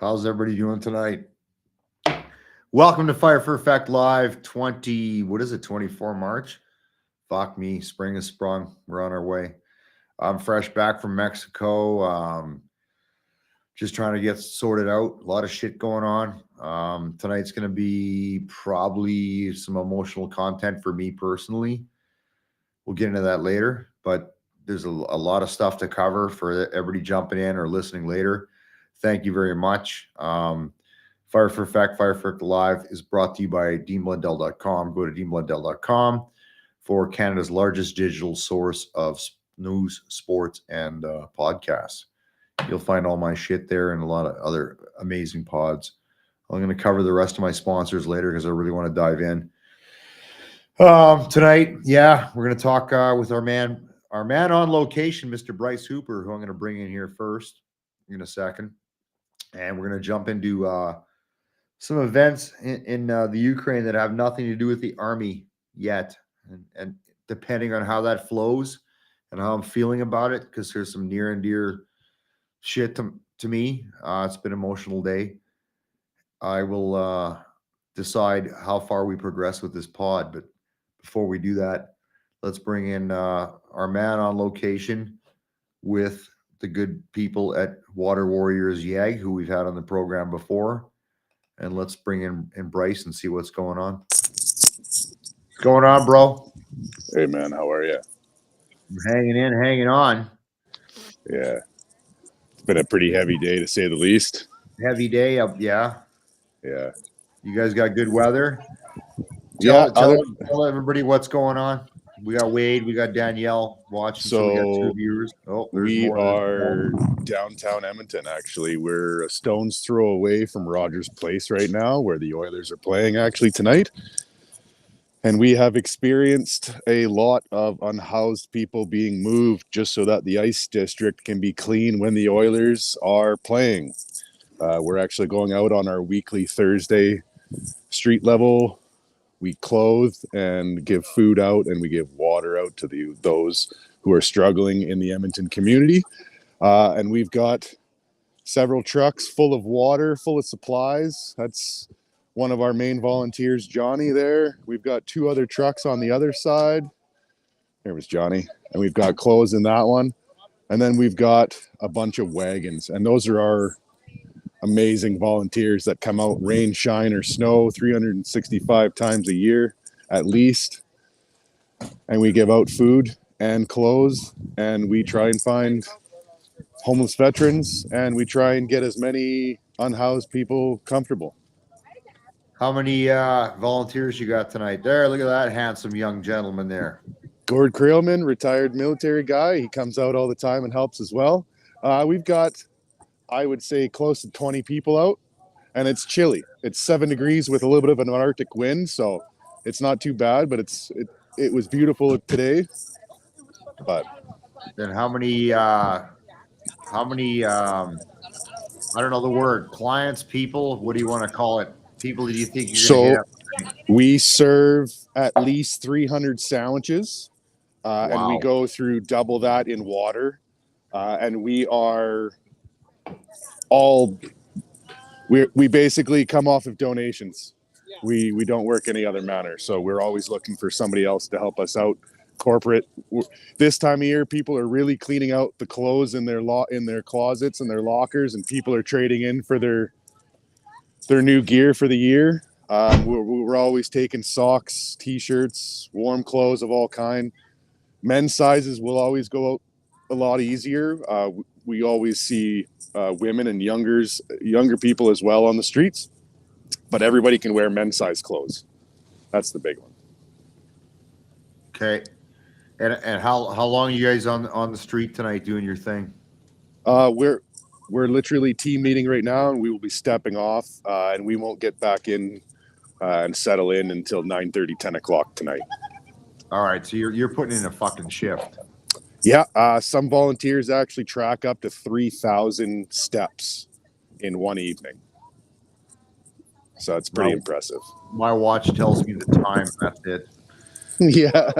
How's everybody doing tonight? Welcome to Fire for Effect Live 24 March? Fuck me, spring has sprung. We're on our way. I'm fresh back from Mexico. Just trying to get sorted out. A lot of shit going on. Tonight's going to be probably some emotional content for me personally. We'll get into that later, but there's a lot of stuff to cover for everybody jumping in or listening later. Thank you very much. Fire for Effect Live is brought to you by deanblundell.com. Go to deanblundell.com for Canada's largest digital source of news, sports, and podcasts. You'll find all my shit there and a lot of other amazing pods. I'm going to cover the rest of my sponsors later because I really want to dive in. Tonight, we're going to talk with our man on location, Mr. Bryce Hooper, who I'm going to bring in here first in a second. And we're going to jump into some events in the Ukraine that have nothing to do with the army yet. And depending on how that flows and how I'm feeling about it, because there's some near and dear shit to me. It's been an emotional day. I will decide how far we progress with this pod. But before we do that, let's bring in our man on location with the good people at Water Warriors YEG, who we've had on the program before. And let's bring in Bryce and see what's going on. What's going on, bro? Hey, man. How are you? I'm hanging on. Yeah. It's been a pretty heavy day, to say the least. Heavy day up, yeah. Yeah. You guys got good weather? Tell everybody what's going on. We got Wade, we got Danielle watching, so we got two viewers. We are downtown Edmonton, actually. We're a stone's throw away from Rogers Place right now, where the Oilers are playing actually tonight. And we have experienced a lot of unhoused people being moved just so that the ice district can be clean when the Oilers are playing. We're actually going out on our weekly Thursday street level. We clothe and give food out, and we give water out to those who are struggling in the Edmonton community. And we've got several trucks full of water, full of supplies. That's one of our main volunteers, Johnny, there. We've got two other trucks on the other side. There was Johnny. And we've got clothes in that one. And then we've got a bunch of wagons. And those are our amazing volunteers that come out rain, shine, or snow 365 times a year at least. And we give out food and clothes, and we try and find homeless veterans, and we try and get as many unhoused people comfortable. How many volunteers you got tonight? There, look at that handsome young gentleman there. Gord Creelman, retired military guy. He comes out all the time and helps as well. We've got, I would say, close to 20 people out, and it's chilly. It's 7 degrees with a little bit of an Arctic wind, so it's not too bad, but it was beautiful today. But then how many I don't know the word, clients, people, what do you want to call it? People that you think you're going to get? We serve at least 300 sandwiches, and we go through double that in water, and we are we basically come off of donations. We don't work any other manner, so we're always looking for somebody else to help us out. Corporate, this time of year, people are really cleaning out the clothes in their closets and their lockers, and people are trading in for their new gear for the year. We're always taking socks, t-shirts, warm clothes of all kind. Men's sizes will always go out a lot easier. We always see women and younger people as well on the streets, but everybody can wear men's size clothes. That's the big one. Okay. And how long are you guys on the street tonight doing your thing? We're literally team meeting right now, and we will be stepping off, and we won't get back in and settle in until 9:30, 10 o'clock tonight. All right, so you're putting in a fucking shift. Yeah, some volunteers actually track up to 3,000 steps in one evening. So it's pretty impressive. My watch tells me the time. That's it. Yeah.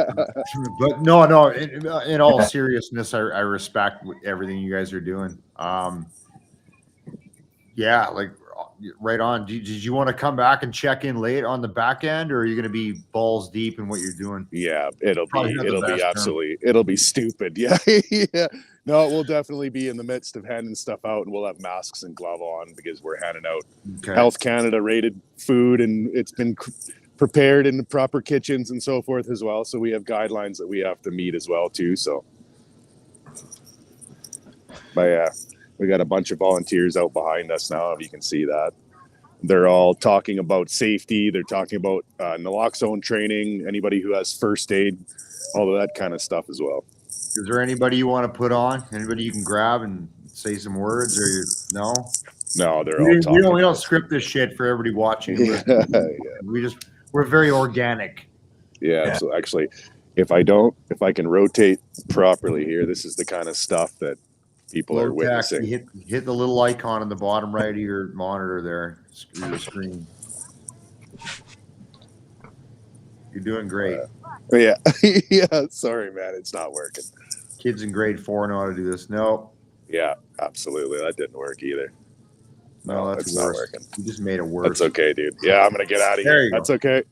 But no, in all seriousness, I respect everything you guys are doing. Yeah, like right on. Did you want to come back and check in late on the back end, or are you going to be balls deep in what you're doing? Yeah, it'll Probably not the be best term. absolutely, it'll be stupid. Yeah, yeah. No, we'll definitely be in the midst of handing stuff out, and we'll have masks and glove on because we're handing out Okay. Health Canada rated food, and it's been prepared in the proper kitchens and so forth as well. So we have guidelines that we have to meet as well too. So, but yeah, we got a bunch of volunteers out behind us now. If you can see that. They're all talking about safety. They're talking about naloxone training, anybody who has first aid, all of that kind of stuff as well. Is there anybody you want to put on? Anybody you can grab and say some words, or no? No, they're all talking. We don't script this shit for everybody watching. Yeah, yeah. We're very organic. Yeah, so actually, if I can rotate properly here, this is the kind of stuff that people are witnessing. You hit the little icon on the bottom right of your monitor there, your screen. You're doing great. Yeah, yeah. Sorry, man, it's not working. Kids in grade 4 know how to do this. No. Yeah, absolutely. That didn't work either. No, that's not working. You just made it worse. That's okay, dude. Yeah, I'm gonna get out of here. That's okay.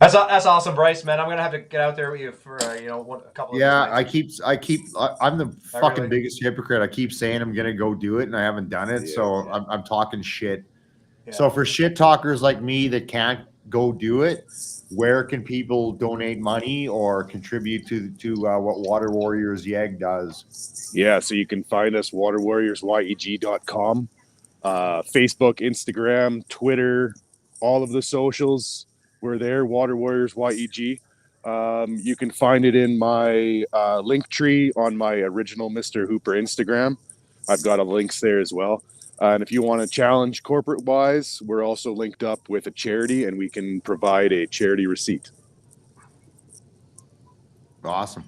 That's awesome, Bryce, man. I'm gonna have to get out there with you for a couple of days. I'm the fucking biggest hypocrite. I keep saying I'm gonna go do it, and I haven't done it. So I'm talking shit. Yeah. So for shit talkers like me that can't go do it, where can people donate money or contribute to what Water Warriors YEG does? Yeah, so you can find us waterwarriorsYEG.com, Facebook, Instagram, Twitter, all of the socials. We're there, Water Warriors YEG. You can find it in my link tree on my original Mr. Hooper Instagram. I've got links there as well. And if you want to challenge corporate-wise, we're also linked up with a charity, and we can provide a charity receipt. Awesome.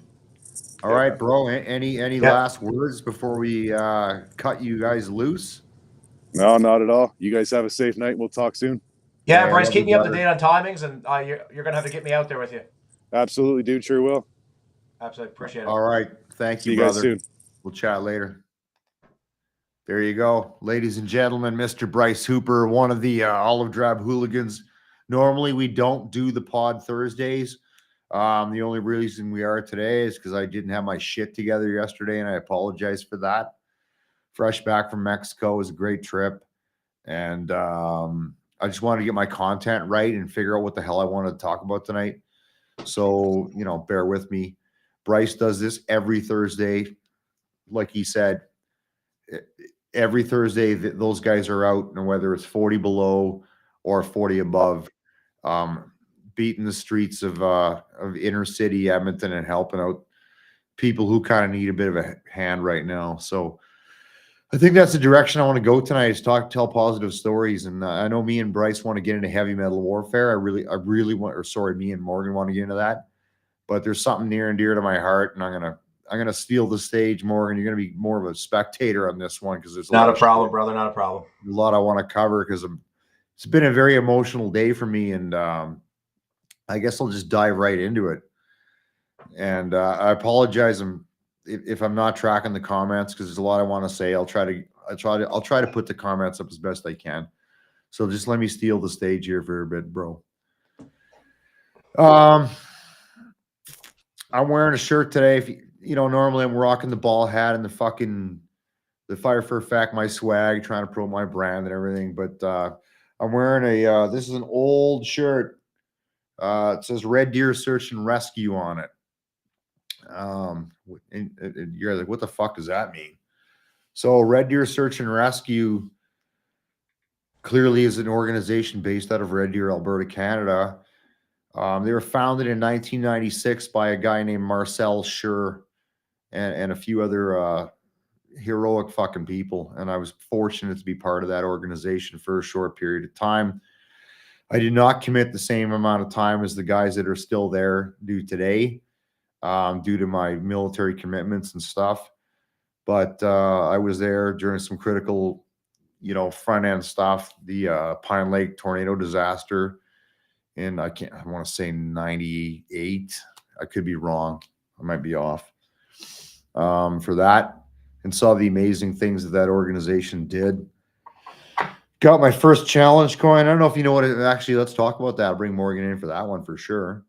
All right, bro. Any last words before we cut you guys loose? No, not at all. You guys have a safe night. We'll talk soon. Yeah, Bryce, keep me up to date on timings, and you're going to have to get me out there with you. Absolutely, dude. Sure will. Absolutely. Appreciate it. All right. Thank you, See you brother. guys soon. We'll chat later. There you go. Ladies and gentlemen, Mr. Bryce Hooper, one of the Olive Drab hooligans. Normally, we don't do the pod Thursdays. The only reason we are today is because I didn't have my shit together yesterday, and I apologize for that. Fresh back from Mexico was a great trip. And I just wanted to get my content right and figure out what the hell I wanted to talk about tonight. So, bear with me. Bryce does this every Thursday. Like he said, every Thursday, those guys are out, and whether it's 40 below or 40 above, beating the streets of inner city Edmonton and helping out people who kind of need a bit of a hand right now. So I think that's the direction I want to go tonight, is tell positive stories. And I know me and Bryce want to get into heavy metal warfare. I really want, me and Morgan want to get into that. But there's something near and dear to my heart, and I'm gonna steal the stage, Morgan. You're gonna be more of a spectator on this one because there's not a problem, brother. Not a problem. A lot I want to cover because it's been a very emotional day for me, and I guess I'll just dive right into it. And I apologize if I'm not tracking the comments because there's a lot I want to say. I'll try to put the comments up as best I can. So just let me steal the stage here for a bit, bro. I'm wearing a shirt today. If normally I'm rocking the ball hat and the Fire for Effect, my swag, trying to promote my brand and everything. But I'm wearing this is an old shirt. It says Red Deer Search and Rescue on it. And you're like, what the fuck does that mean? So Red Deer Search and Rescue clearly is an organization based out of Red Deer, Alberta, Canada. They were founded in 1996 by a guy named Marcel Schur and a few other heroic fucking people. And I was fortunate to be part of that organization for a short period of time. I did not commit the same amount of time as the guys that are still there do today, due to my military commitments and stuff. But I was there during some critical, front end stuff, the Pine Lake tornado disaster. And I want to say 98. I could be wrong. I might be off for that, and saw the amazing things that organization did. Got my first challenge coin. I don't know if you know what it actually. Let's talk about that. I'll bring Morgan in for that one for sure.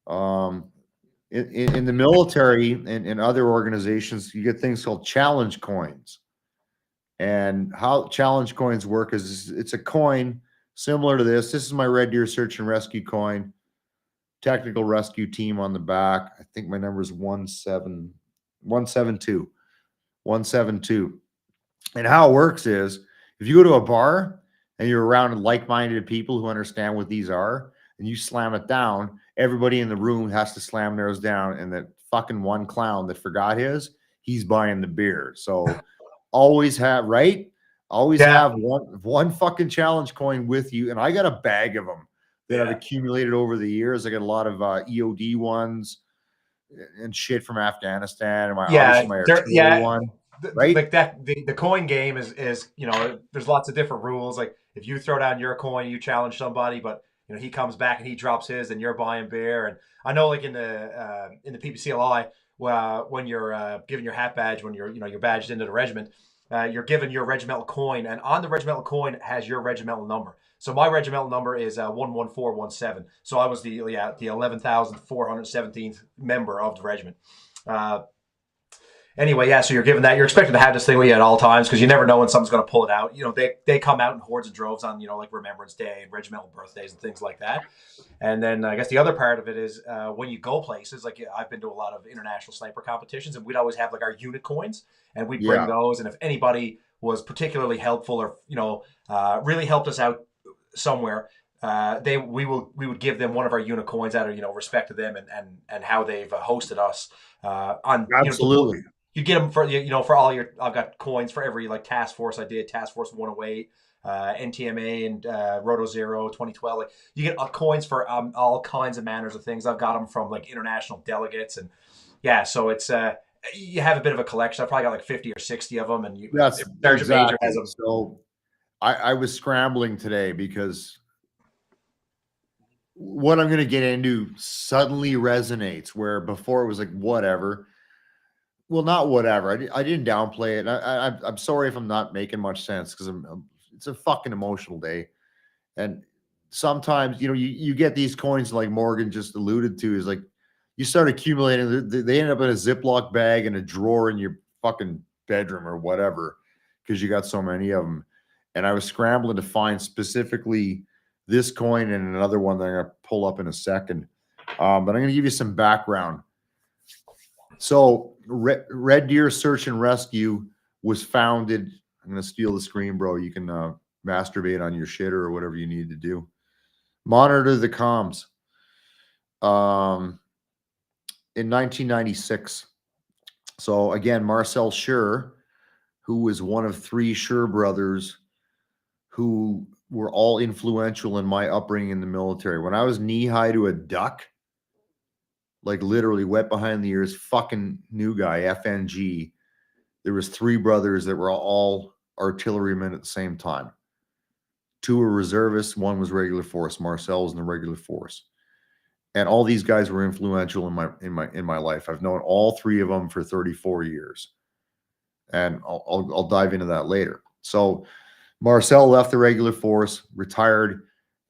In the military and other organizations, you get things called challenge coins. And how challenge coins work is it's a coin similar to this. This is my Red Deer Search and Rescue coin. Technical rescue team on the back. I think my number is 172. 172. And how it works is if you go to a bar and you're around like-minded people who understand what these are, and you slam it down, everybody in the room has to slam theirs down, and that fucking one clown that forgot he's buying the beer. So always have, right? Always have one fucking challenge coin with you. And I got a bag of them that I've accumulated over the years. I got a lot of EOD ones and shit from Afghanistan, and obviously my artillery one. Right? Like that, the coin game is there's lots of different rules. Like if you throw down your coin, you challenge somebody, but he comes back and he drops his, and you're buying beer. And I know, like in the PPCLI, when you're given your hat badge, when you're badged into the regiment, you're given your regimental coin, and on the regimental coin has your regimental number. So my regimental number is 11417. So I was the 11,417th member of the regiment. Anyway, so you're given that. You're expected to have this thing with you at all times because you never know when someone's going to pull it out. They come out in hordes and droves on, like Remembrance Day and regimental birthdays and things like that. And then I guess the other part of it is when you go places, like I've been to a lot of international sniper competitions, and we'd always have like our unit coins, and we'd bring those. And if anybody was particularly helpful or, really helped us out somewhere, we would give them one of our unit coins out of, respect to them and how they've hosted us on. Absolutely. You get them for for all your. I've got coins for every task force I did, Task Force 108, NTMA, and Roto Zero 2012. Like you get coins for all kinds of manners of things. I've got them from international delegates, and so it's you have a bit of a collection. I've probably got 50 or 60 of them, and Sergeant Major has them. So I was scrambling today because what I'm going to get into suddenly resonates where before it was whatever. Well, not whatever. I didn't downplay it. I'm sorry if I'm not making much sense because it's a fucking emotional day. And sometimes, you get these coins like Morgan just alluded to is you start accumulating. They end up in a Ziploc bag in a drawer in your fucking bedroom or whatever because you got so many of them. And I was scrambling to find specifically this coin and another one that I'm going to pull up in a second. But I'm going to give you some background. So Red Deer Search and Rescue was founded. I'm going to steal the screen, bro. You can masturbate on your shitter or whatever you need to do. Monitor the comms. In 1996. So again, Marcel Schur, who was one of three Schur brothers who were all influential in my upbringing in the military. When I was knee high to a duck, literally wet behind the ears, fucking new guy, FNG. There was three brothers that were all artillerymen at the same time. Two were reservists, one was regular force. Marcel was in the regular force. And all these guys were influential in my life. I've known all three of them for 34 years. And I'll dive into that later. So Marcel left the regular force, retired,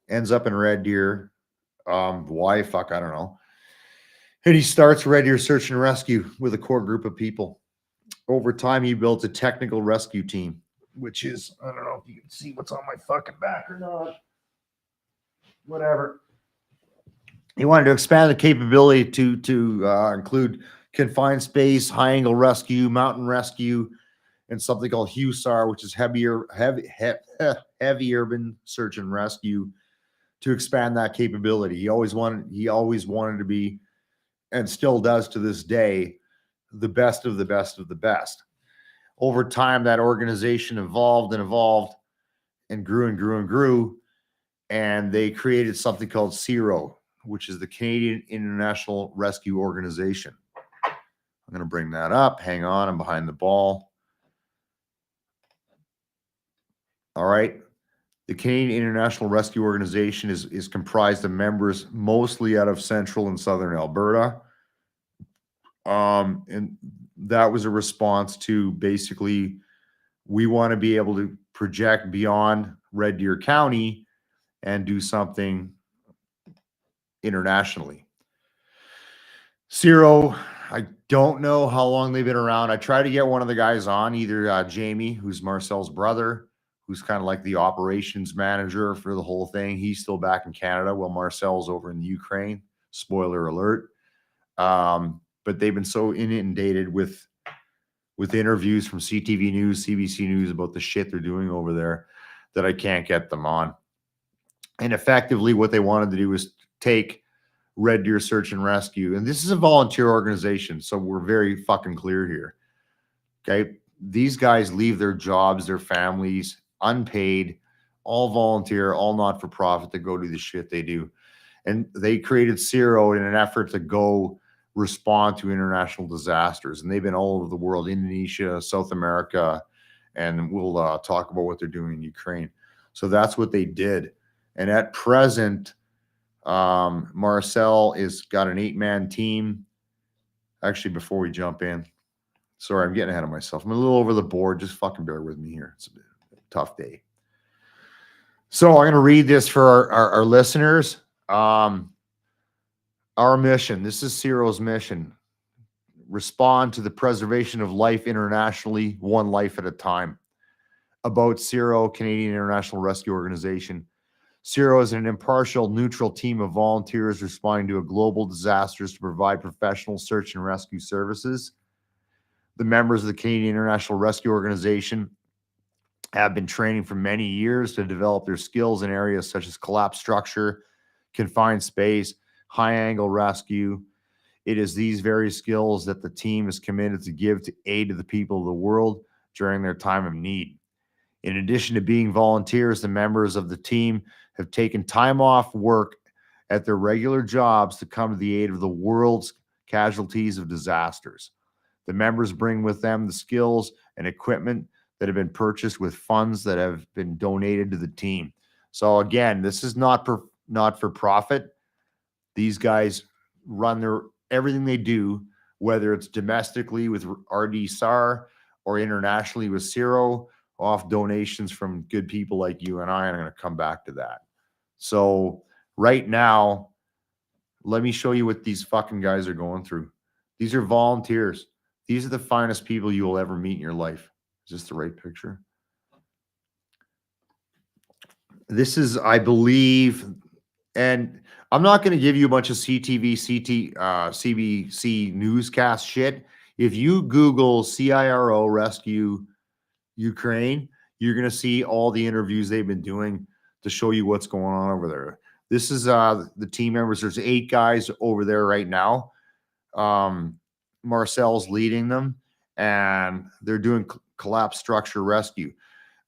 ends up in Red Deer. Why? Fuck, I don't know. And he starts Red Deer Search and Rescue with a core group of people. Over time, he built a technical rescue team, which is, I don't know if you can see what's on my fucking back or not. Whatever. He wanted to expand the capability to include confined space, high angle rescue, mountain rescue, and something called HUSAR, which is heavy urban search and rescue, to expand that capability. He always wanted to be, and still does to this day, the best of the best of the best. Over time, that organization evolved and grew, and they created something called CIRO, which is the Canadian International Rescue Organization. I'm going to bring that up. Hang on, I'm behind the ball. All right. The Canadian International Rescue Organization is comprised of members mostly out of central and southern Alberta. And that was a response to basically we want to be able to project beyond Red Deer County and do something internationally. CIRO, I don't know how long they've been around. I tried to get one of the guys on, either Jamie, who's Marcel's brother, who's kind of like the operations manager for the whole thing. He's still back in Canada while Marcel's over in the Ukraine. Spoiler alert. But they've been so inundated with interviews from CTV News, CBC News about the shit they're doing over there that I can't get them on. And effectively what they wanted to do was take Red Deer Search and Rescue, and this is a volunteer organization, so we're very fucking clear here. Okay, these guys leave their jobs, their families, unpaid, all volunteer, all not-for-profit to go do the shit they do. And they created CIRO in an effort to go respond to international disasters. And they've been all over the world, Indonesia, South America, and we'll talk about what they're doing in Ukraine. So that's what they did. And at present, Marcel is got an 8-man team. Actually, before we jump in, sorry, I'm getting ahead of myself. I'm a little over the board. Just fucking bear with me here. It's a tough day. So I'm going to read this for our listeners. Our mission, this is CIRO's mission. Respond to the preservation of life internationally, one life at a time. About CIRO, Canadian International Rescue Organization. CIRO is an impartial, neutral team of volunteers responding to a global disasters to provide professional search and rescue services. The members of the Canadian International Rescue Organization have been training for many years to develop their skills in areas such as collapse structure, confined space, high-angle rescue. It is these very skills that the team is committed to give to aid to the people of the world during their time of need. In addition to being volunteers, the members of the team have taken time off work at their regular jobs to come to the aid of the world's casualties of disasters. The members bring with them the skills and equipment that have been purchased with funds that have been donated to the team. So again, this is not for profit. These guys run everything they do, whether it's domestically with RD-SAR or internationally with CIRO, off donations from good people like you and I, and I'm going to come back to that. So right now, let me show you what these fucking guys are going through. These are volunteers. These are the finest people you will ever meet in your life. Is this the right picture? This is, I believe, and I'm not going to give you a bunch of CBC newscast shit. If you Google CIRO Rescue Ukraine, you're going to see all the interviews they've been doing to show you what's going on over there. This is the team members. There's 8 guys over there right now. Marcel's leading them, and they're doing collapse structure rescue.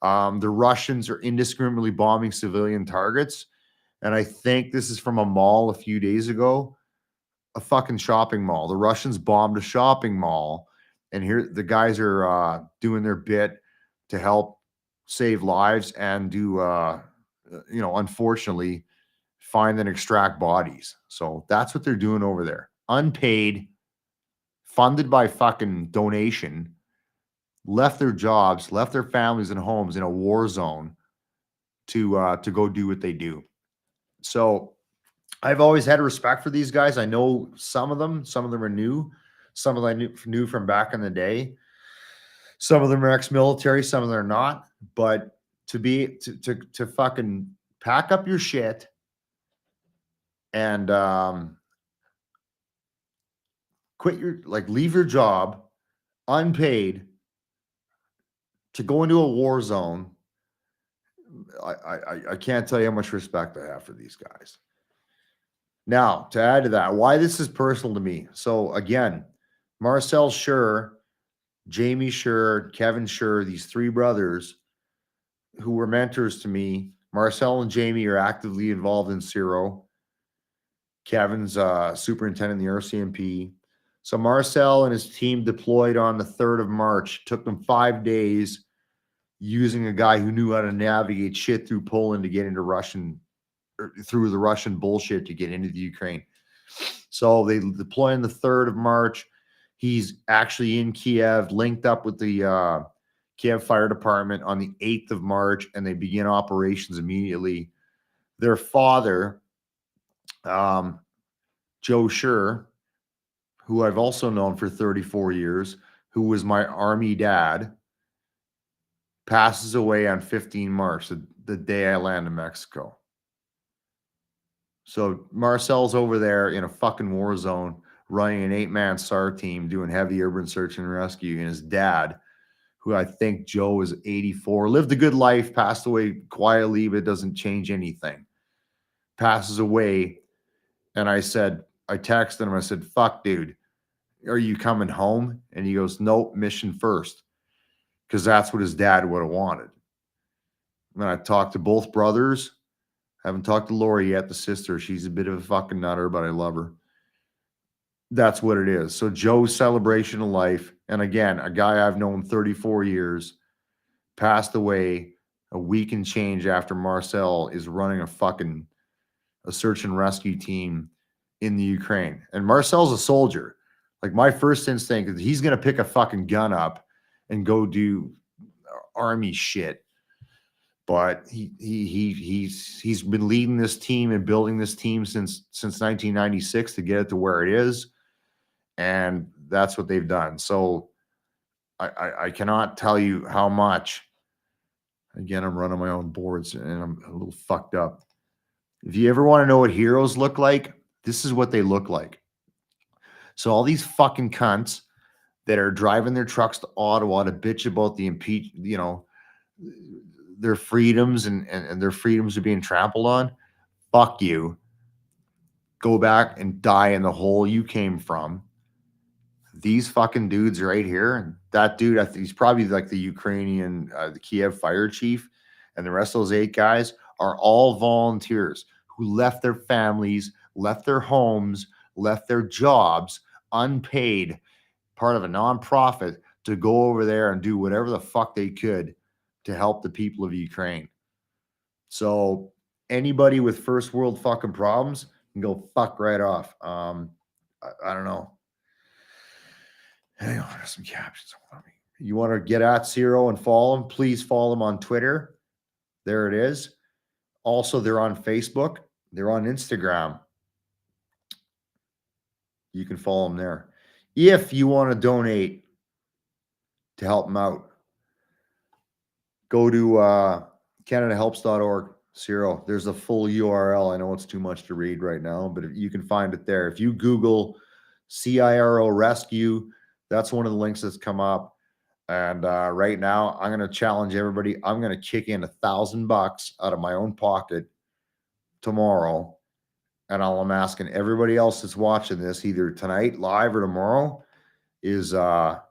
The Russians are indiscriminately bombing civilian targets. And I think this is from a mall a few days ago, a fucking shopping mall. The Russians bombed a shopping mall, and here the guys are doing their bit to help save lives and do, unfortunately, find and extract bodies. So that's what they're doing over there. Unpaid, funded by fucking donation, left their jobs, left their families and homes in a war zone to go do what they do. So I've always had respect for these guys. I know some of them are new. Some of them I knew from back in the day. Some of them are ex-military, some of them are not. But to fucking pack up your shit and leave your job unpaid to go into a war zone. I can't tell you how much respect I have for these guys. Now, to add to that, why this is personal to me. So again, Marcel Schur, Jamie Schur, Kevin Schur, these 3 brothers who were mentors to me. Marcel and Jamie are actively involved in CIRO. Kevin's superintendent in the RCMP. So Marcel and his team deployed on the 3rd of March. Took them 5 days using a guy who knew how to navigate shit through Poland to get into through the Russian bullshit to get into the Ukraine. So they deploy on the 3rd of March. He's actually in Kiev, linked up with the Kiev Fire Department on the 8th of March, and they begin operations immediately. Their father, Joe Schur, who I've also known for 34 years, who was my Army dad, passes away on 15 March, the day I land in Mexico. So Marcel's over there in a fucking war zone, running an 8-man SAR team, doing heavy urban search and rescue. And his dad, who I think Joe is 84, lived a good life, passed away quietly, but it doesn't change anything. Passes away. And I texted him, I said, fuck, dude, are you coming home? And he goes, nope, mission first. Because that's what his dad would have wanted. And I talked to both brothers. Haven't talked to Lori yet, the sister. She's a bit of a fucking nutter, but I love her. That's what it is. So Joe's celebration of life, and again, a guy I've known 34 years, passed away a week and change after Marcel is running a search and rescue team in the Ukraine. And Marcel's a soldier. Like, my first instinct is he's going to pick a fucking gun up and go do Army shit. But he's been leading this team and building this team since 1996 to get it to where it is, and that's what they've done. So I cannot tell you how much. Again, I'm running my own boards and I'm a little fucked up. If you ever want to know what heroes look like, this is what they look like. So all these fucking cunts that are driving their trucks to Ottawa to bitch about the their freedoms and their freedoms are being trampled on, fuck you. Go back and die in the hole you came from. These fucking dudes right here, that dude, I think he's probably like the Ukrainian, the Kiev fire chief, and the rest of those 8 guys are all volunteers who left their families, left their homes, left their jobs, unpaid, part of a nonprofit, to go over there and do whatever the fuck they could to help the people of Ukraine. So anybody with first world fucking problems can go fuck right off. I don't know. Hang on, there's some captions. You want to get at CIRO and follow them? Please follow them on Twitter. There it is. Also, they're on Facebook. They're on Instagram. You can follow them there. If you want to donate to help them out, go to CanadaHelps.org, CIRO. There's a full URL. I know it's too much to read right now, but you can find it there. If you Google CIRO Rescue, that's one of the links that's come up. And right now, I'm going to challenge everybody. I'm going to kick in $1,000 out of my own pocket tomorrow. And all I'm asking everybody else that's watching this, either tonight, live, or tomorrow, is throw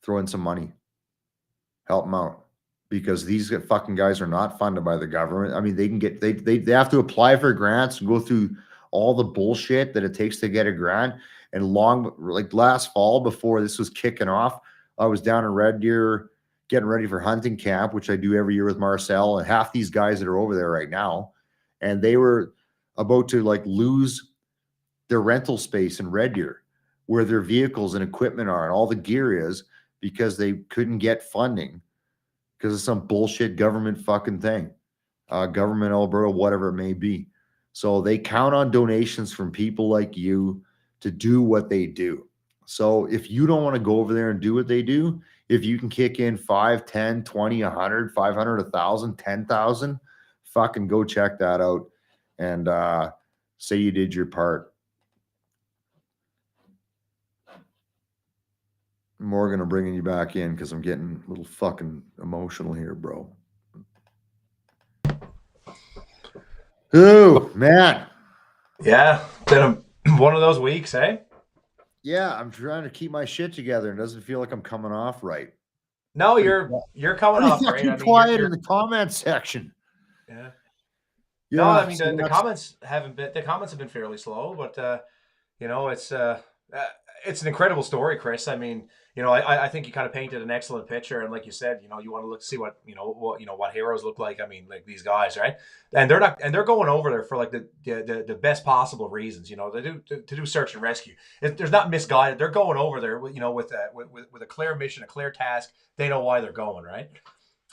in some money. Help them out. Because these fucking guys are not funded by the government. I mean, they have to apply for grants and go through all the bullshit that it takes to get a grant. And like last fall, before this was kicking off, I was down in Red Deer getting ready for hunting camp, which I do every year with Marcel, and half these guys that are over there right now, and they were about to like lose their rental space in Red Deer, where their vehicles and equipment are and all the gear is, because they couldn't get funding because of some bullshit government fucking thing, government Alberta, whatever it may be. So they count on donations from people like you to do what they do. So if you don't want to go over there and do what they do, if you can kick in 5, 10, 20, 100, 500, 1,000, 10,000, fucking go check that out and say you did your part. Morgan, I'm bringing you back in because I'm getting a little fucking emotional here, bro. Ooh, man. Yeah, been one of those weeks, eh? Yeah, I'm trying to keep my shit together and it doesn't feel like I'm coming off right. No, you're coming off Pretty great. I mean, quiet in the comment section. Yeah. Yeah, No, I mean so the comments have been fairly slow, but it's an incredible story, Chris. I mean, I think you kind of painted an excellent picture, and like you said, you want to look see what heroes look like. I mean, like these guys, right? And they're going over there for like the best possible reasons. To do search and rescue. There's not misguided. They're going over there, with a clear mission, a clear task. They know why they're going, right?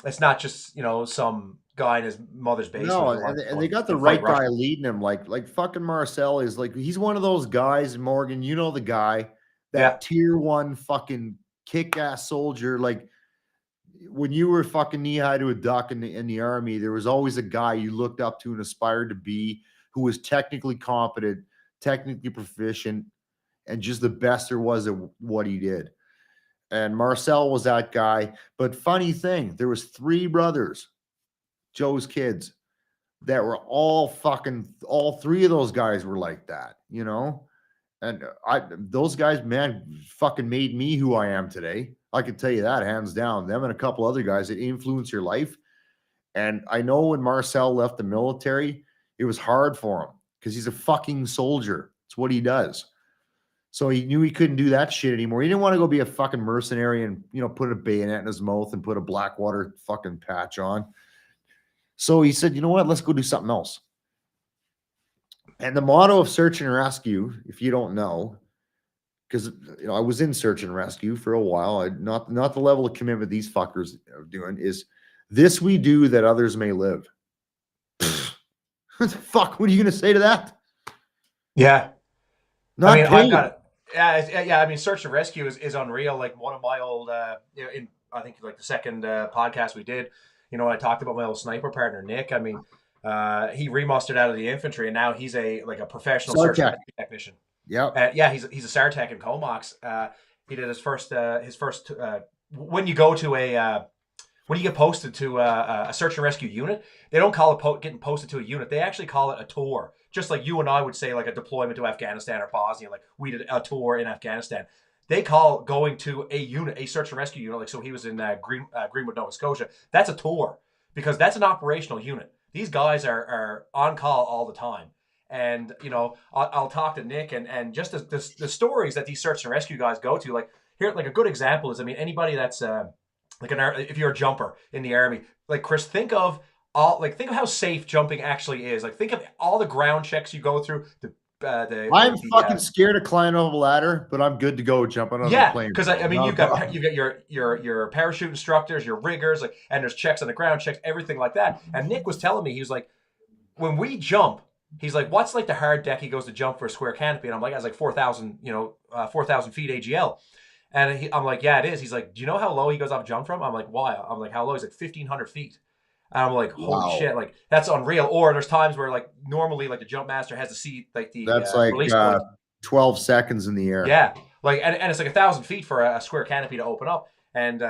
It's not just some guy in his mother's basement. No, and they got the right guy leading him. Like fucking Marcel is like, he's one of those guys. Morgan, the guy, that tier 1 fucking kick-ass soldier. Like when you were fucking knee-high to a duck in the army, there was always a guy you looked up to and aspired to be, who was technically competent, technically proficient, and just the best there was at what he did. And Marcel was that guy. But funny thing, there was 3 brothers, Joe's kids, that were all 3 of those guys were like that, And those guys, man, fucking made me who I am today. I can tell you that, hands down. Them and a couple other guys that influence your life. And I know when Marcel left the military, it was hard for him because he's a fucking soldier. It's what he does. So he knew he couldn't do that shit anymore. He didn't want to go be a fucking mercenary and, put a bayonet in his mouth and put a Blackwater fucking patch on. So he said, you know what, let's go do something else. And the motto of search and rescue, if you don't know, because I was in search and rescue for a while, not the level of commitment these fuckers are doing, is this we do that others may live. What the fuck? What are you going to say to that? Yeah. Not I've got it. Yeah. I mean, search and rescue is unreal. Like one of my old, in I think like the second podcast we did, I talked about my old sniper partner, Nick. I mean, he remustered out of the infantry, and now he's a professional search and rescue technician. Yeah. He's a SARTech in Comox. He did his first when you go to when you get posted to a search and rescue unit, they don't call it getting posted to a unit. They actually call it a tour. Just like you and I would say, like a deployment to Afghanistan or Bosnia, like we did a tour in Afghanistan. They call going to a unit, a search and rescue unit. Like, so he was in Greenwood, Nova Scotia. That's a tour because that's an operational unit. These guys are on call all the time. And, I'll talk to Nick and just the stories that these search and rescue guys go to, like here, like a good example is, think if you're a jumper in the Army, like Chris, think of how safe jumping actually is. Like think of all the ground checks you go through. I'm fucking scared of climbing over a ladder, but I'm good to go jumping on the plane. Because you've got your parachute instructors, your riggers, and there's checks on the ground, checks, everything like that. And Nick was telling me, he was like, when we jump, he's like, what's like the hard deck he goes to jump for a square canopy? And I'm like, that's like 4,000 feet AGL. And I'm like, yeah, it is. He's like, do you know how low he goes off jump from? I'm like, why? I'm like, how low? He's like 1,500 feet. And I'm like, holy shit, like that's unreal. Or there's times where like normally like the jump master has to see like the that's like release point. 12 seconds in the air. Yeah, like and it's like 1,000 feet for a square canopy to open up. And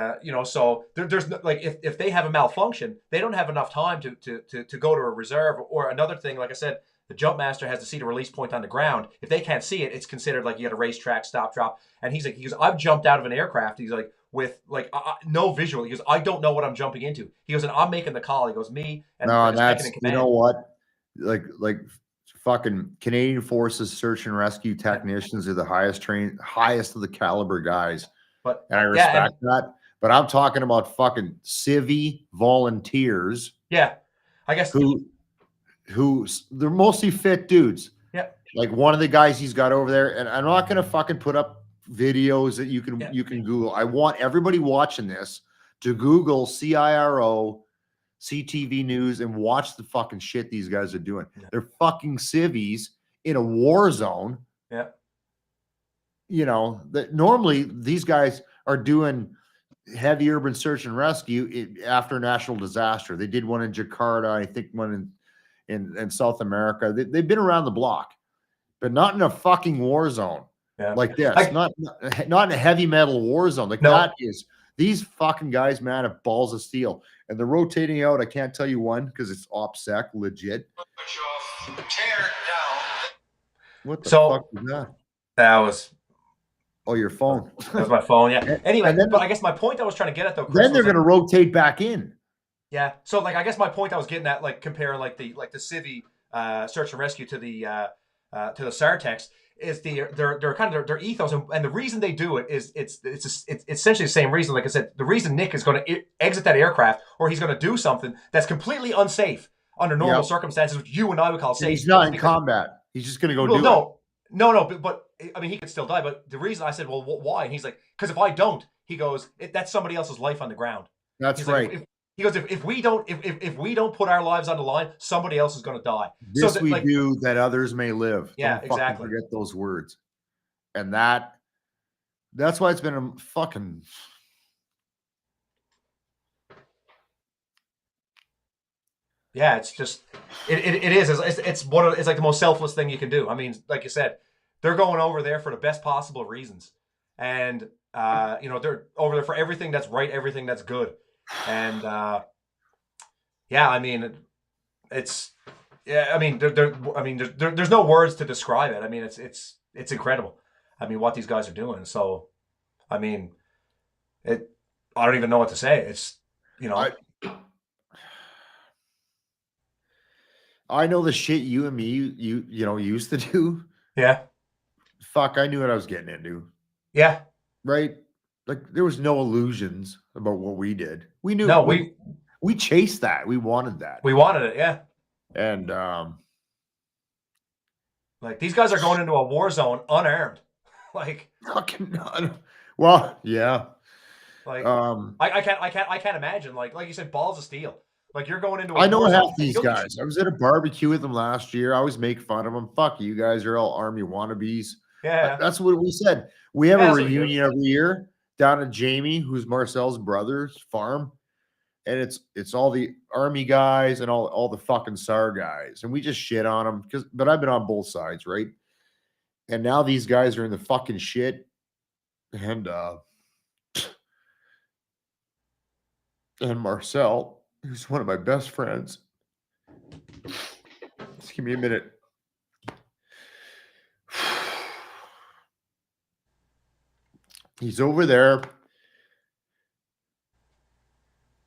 so there's like if they have a malfunction, they don't have enough time to go to a reserve. Or another thing, like I said, the jump master has to see the release point on the ground. If they can't see it, it's considered like you got a racetrack stop drop. And he goes, I've jumped out of an aircraft. He's like, with like no visual. He goes, I don't know what I'm jumping into. He goes, and I'm making the call. He goes, me and that's, you know what, like fucking Canadian Forces search and rescue technicians are the highest of the caliber guys. And I respect that. But I'm talking about fucking civvy volunteers. Yeah, I guess who they're mostly fit dudes. Yeah, like one of the guys he's got over there, and I'm not gonna fucking put up videos that you can Google. I want everybody watching this to Google CIRO, CTV News, and watch the fucking shit these guys are doing. Yeah. They're fucking civvies in a war zone. Yeah. That normally these guys are doing heavy urban search and rescue after a national disaster. They did one in Jakarta, I think one in South America. They've been around the block, but not in a fucking war zone. Yeah. Like this, not in a heavy metal war zone. Like that is, these fucking guys, man, have balls of steel, and they're rotating out. I can't tell you when because it's OPSEC legit. What the fuck was that? That was your phone. That was my phone. Yeah. Anyway, but I guess my point I was trying to get at though, Chris, then they're going to rotate back in. Yeah. So like, I guess my point I was getting at, like comparing like the civvy search and rescue to the SARTEX is their kind of their ethos, and the reason they do it is it's essentially the same reason. Like I said, the reason Nick is going to exit that aircraft, or he's going to do something that's completely unsafe under normal circumstances, which you and I would call safe. He's not in combat. He's just going to go do it. No, but I mean, he could still die. But the reason I said, well, why? And he's like, because if I don't, he goes, that's somebody else's life on the ground. That's right. Like, he goes, if we don't put our lives on the line, somebody else is going to die. This we do that others may live. Yeah, don't exactly. Forget those words. And that's why it's been a fucking. Yeah, it's just it is. It's like the most selfless thing you can do. I mean, like you said, they're going over there for the best possible reasons, and they're over there for everything that's right, everything that's good. And yeah, I mean, there's no words to describe it. I mean, it's incredible. I mean, what these guys are doing. So, I mean, I don't even know what to say. It's, I know the shit you and me used to do. Yeah. Fuck, I knew what I was getting into. Yeah. Right. Like there was no illusions about what we did. We knew. No, we chased that. We wanted that. We wanted it. Yeah. And like these guys are going into a war zone unarmed. Like fucking none. Well, yeah. Like I can't imagine. Like you said, balls of steel. Like you're going into. I know half these guys. I was at a barbecue with them last year. I always make fun of them. Fuck you guys are all army wannabes. Yeah. That's what we said. We have a reunion every year down at Jamie, who's Marcel's brother's farm, and it's all the army guys and all the fucking SAR guys, and we just shit on them but I've been on both sides, right? And now these guys are in the fucking shit, and Marcel, who's one of my best friends, just give me a minute. He's over there,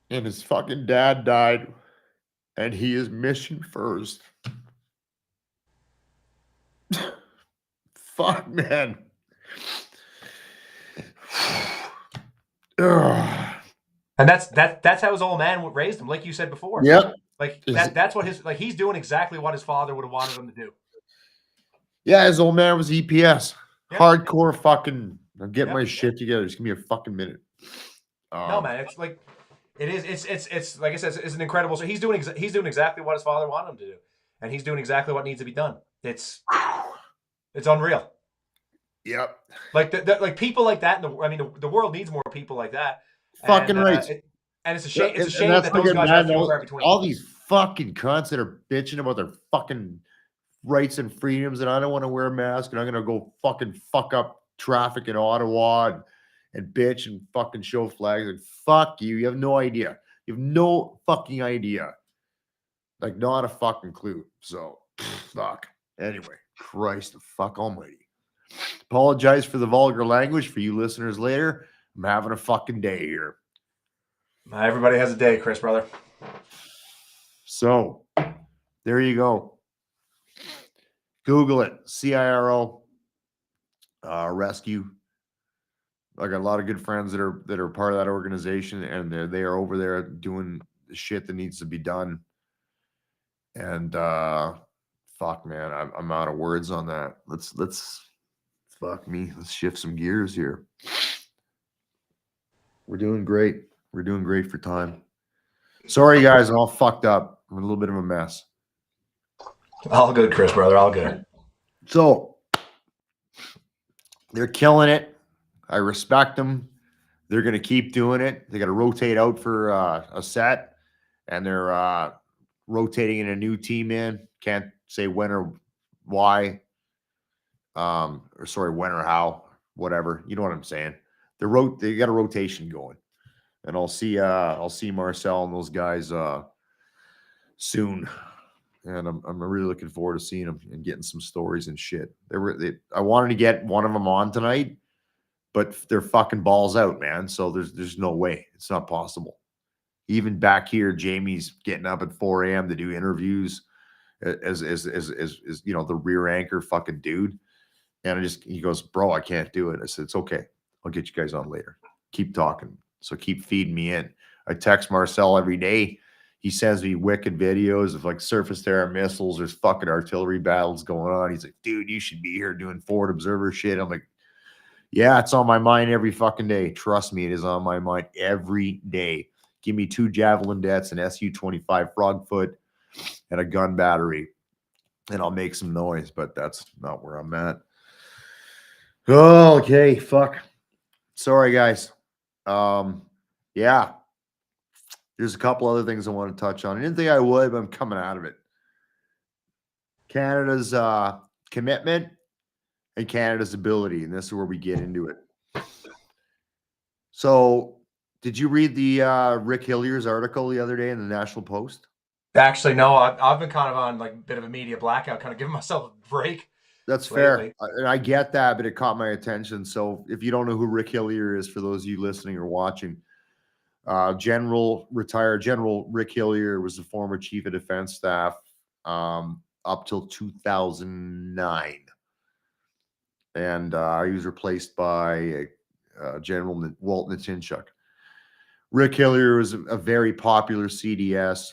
and his fucking dad died, and he is mission first. Fuck, man. And that's how his old man raised him, like you said before. Yep. Like that's what he's doing exactly what his father would have wanted him to do. Yeah, his old man was EPS. Yep. Hardcore fucking. I'm getting my shit together. Just give me a fucking minute. No, man, it's like it is. It's like I said, it's an incredible. So he's doing exactly what his father wanted him to do, and he's doing exactly what needs to be done. It's unreal. Yep. Like like people like that. The world needs more people like that. Fucking right. And it's a shame. It's a shame that those guys have to go between. All these fucking cunts that are bitching about their fucking rights and freedoms, and I don't want to wear a mask, and I'm gonna go fucking fuck up traffic in Ottawa and bitch and fucking show flags. And fuck you. You have no idea. You have no fucking idea. Like not a fucking clue. So fuck. Anyway, Christ the fuck almighty. Apologize for the vulgar language for you listeners later. I'm having a fucking day here. Everybody has a day, Chris, brother. So there you go. Google it. CIRO rescue. I got a lot of good friends that are part of that organization, and they are over there doing the shit that needs to be done. And fuck, man, I'm out of words on that. Let's fuck me. Let's shift some gears here. We're doing great. We're doing great for time. Sorry, guys, I'm all fucked up. I'm a little bit of a mess. All good, Chris, brother. All good. So they're killing it. I respect them. They're going to keep doing it. They got to rotate out for a set, and they're rotating in a new team in. Can't say when or why. When or how, whatever. You know what I'm saying. They got a rotation going, and I'll see Marcel and those guys soon, and I'm really looking forward to seeing them and getting some stories and shit. I wanted to get one of them on tonight, but they're fucking balls out, man. So there's no way. It's not possible. Even back here, Jamie's getting up at 4 a.m. to do interviews as the rear anchor fucking dude. And he goes, bro, I can't do it. I said, it's okay. I'll get you guys on later. Keep talking. So keep feeding me in. I text Marcel every day. He sends me wicked videos of like surface to air missiles. There's fucking artillery battles going on. He's like, dude, you should be here doing forward observer shit. I'm like, yeah, it's on my mind every fucking day. Trust me, it is on my mind every day. Give me 2 Javelin Dets, an Su-25 Frogfoot, and a gun battery, and I'll make some noise, but that's not where I'm at. Oh, okay, fuck. Sorry, guys. Yeah. There's a couple other things I want to touch on. I didn't think I would, but I'm coming out of it. Canada's commitment and Canada's ability, and this is where we get into it. So, did you read the Rick Hillier's article the other day in the National Post? Actually, no. I've been kind of on like a bit of a media blackout, kind of giving myself a break. That's fair, and I get that, but it caught my attention. So, if you don't know who Rick Hillier is, for those of you listening or watching, retired General Rick Hillier was the former Chief of Defense Staff up till 2009, and he was replaced by General Walt Nitinchuk. Rick Hillier was a very popular CDS.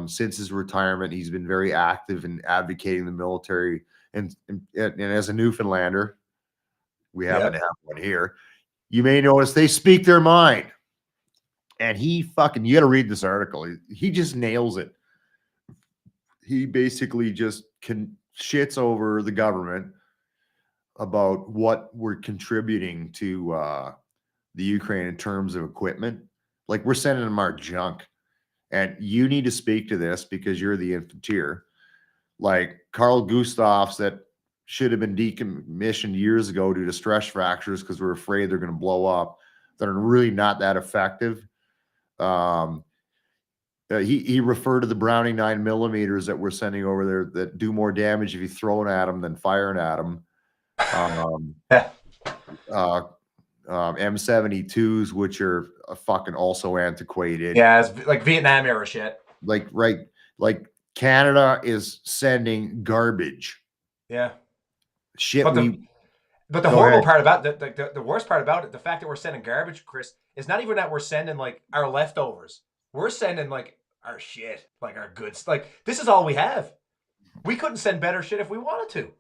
Since his retirement, he's been very active in advocating the military. And as a Newfoundlander, we happen to have one here. You may notice they speak their mind. And you got to read this article. He just nails it. He basically just shits over the government about what we're contributing to the Ukraine in terms of equipment. Like, we're sending them our junk. And you need to speak to this because you're the infanteer. Like Carl Gustavs that should have been decommissioned years ago due to stress fractures because we're afraid they're going to blow up. That are really not that effective. He referred to the Browning 9mm that we're sending over there that do more damage if you throw it at them than firing at them. M72s, which are fucking also antiquated. Yeah, it's like Vietnam era shit. Like Canada is sending garbage. Yeah. Shit. But the horrible part about the worst part about it, the fact that we're sending garbage, Chris, is not even that we're sending like our leftovers. We're sending like our shit, like our goods. Like, this is all we have. We couldn't send better shit if we wanted to.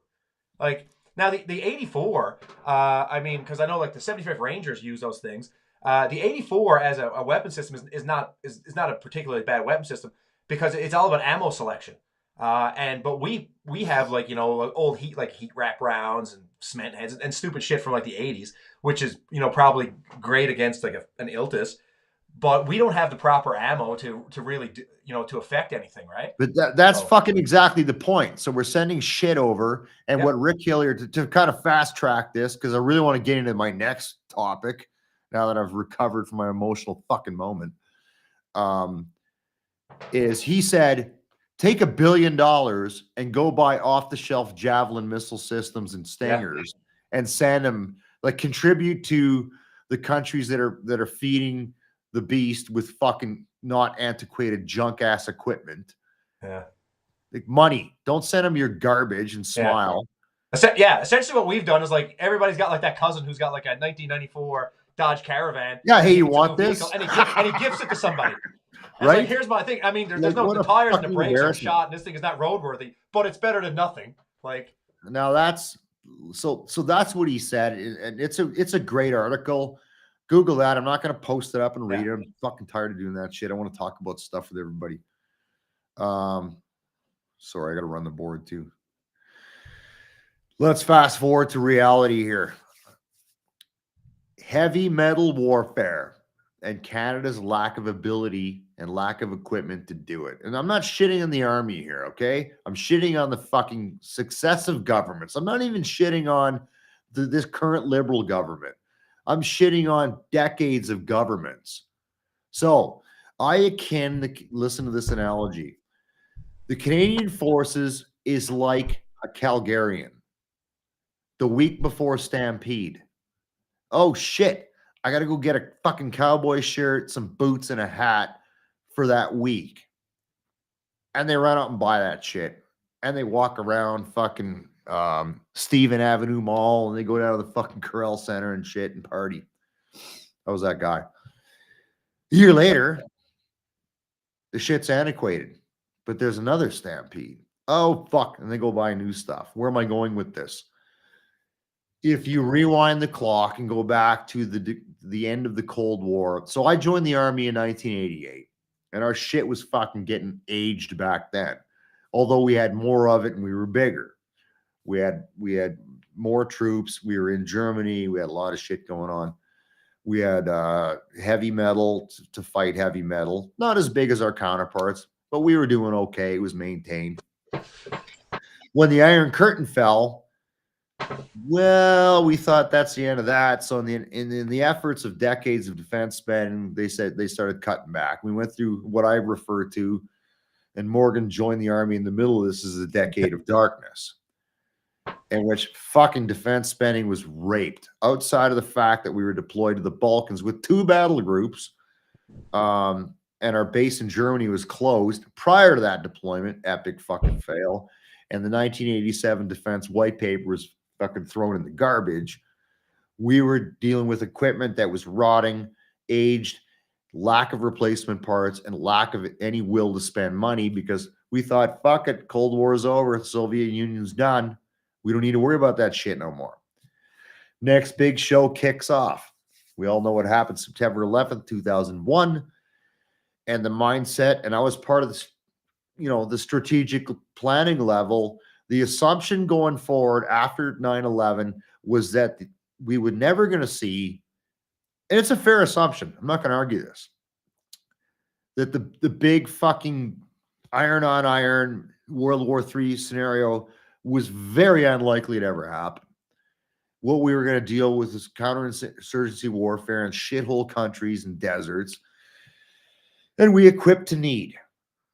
Like, now the 84, I mean, because I know like the 75th Rangers use those things. The 84 as a weapon system is not a particularly bad weapon system because it's all about ammo selection. But we have like, old heat wrap rounds and cement heads and stupid shit from like the 80s, which is, probably great against like an Iltis, but we don't have the proper ammo to really do, to affect anything, right? But that's fucking exactly the point. So we're sending shit over, and what Rick Hillier, to kind of fast track this, because I really want to get into my next topic now that I've recovered from my emotional fucking moment, is he said, take $1 billion and go buy off-the-shelf Javelin missile systems and Stingers and send them, like, contribute to the countries that are feeding the beast with fucking not antiquated junk ass equipment. Yeah. Like, money. Don't send them your garbage and smile. Yeah. Essentially what we've done is like everybody's got like that cousin who's got like a 1994 Dodge Caravan. Yeah. Hey, you want this? And he gives it to somebody. And right. Like, here's my thing. I mean, there's no the tires and the brakes are shot, and this thing is not roadworthy, but it's better than nothing. Like, now that's so that's what he said, and it's a great article. Google that. I'm not going to post it up and read it. I'm fucking tired of doing that shit. I want to talk about stuff with everybody. Sorry, I got to run the board too. Let's fast forward to reality here. Heavy metal warfare and Canada's lack of ability and lack of equipment to do it. And I'm not shitting on the army here, okay? I'm shitting on the fucking successive governments. I'm not even shitting on this current Liberal government. I'm shitting on decades of governments. So I listen to this analogy. The Canadian Forces is like a Calgarian. The week before Stampede. Oh, shit. I got to go get a fucking cowboy shirt, some boots, and a hat for that week. And they run out and buy that shit. And they walk around fucking Stephen Avenue Mall, and they go down to the fucking Corral Center and shit and party. I was that guy. A year later, the shit's antiquated, but there's another stampede. Oh, fuck. And they go buy new stuff. Where am I going with this? If you rewind the clock and go back to the end of the Cold War. So I joined the Army in 1988, and our shit was fucking getting aged back then. Although we had more of it and we were bigger. We had more troops. We were in Germany. We had a lot of shit going on. We had heavy metal to fight heavy metal. Not as big as our counterparts, but we were doing okay. It was maintained. When the Iron Curtain fell, well, we thought that's the end of that. So in the efforts of decades of defense spending, they said they started cutting back. We went through what I refer to, and Morgan joined the Army in the middle of this, is a decade of darkness, in which fucking defense spending was raped. Outside of the fact that we were deployed to the Balkans with 2 battle groups, and our base in Germany was closed prior to that deployment, epic fucking fail. And the 1987 defense white paper was fucking thrown in the garbage. We were dealing with equipment that was rotting, aged, lack of replacement parts, and lack of any will to spend money, because we thought, fuck it, Cold War is over, the Soviet Union's done. We don't need to worry about that shit no more. Next big show kicks off. We all know what happened September 11th, 2001. And the mindset, and I was part of this, the strategic planning level. The assumption going forward after 9/11 was that we would never going to see, and it's a fair assumption, I'm not going to argue this, that the big fucking iron on iron World War III scenario was very unlikely to ever happen. What we were going to deal with is counterinsurgency warfare in shithole countries and deserts, and we equipped to need.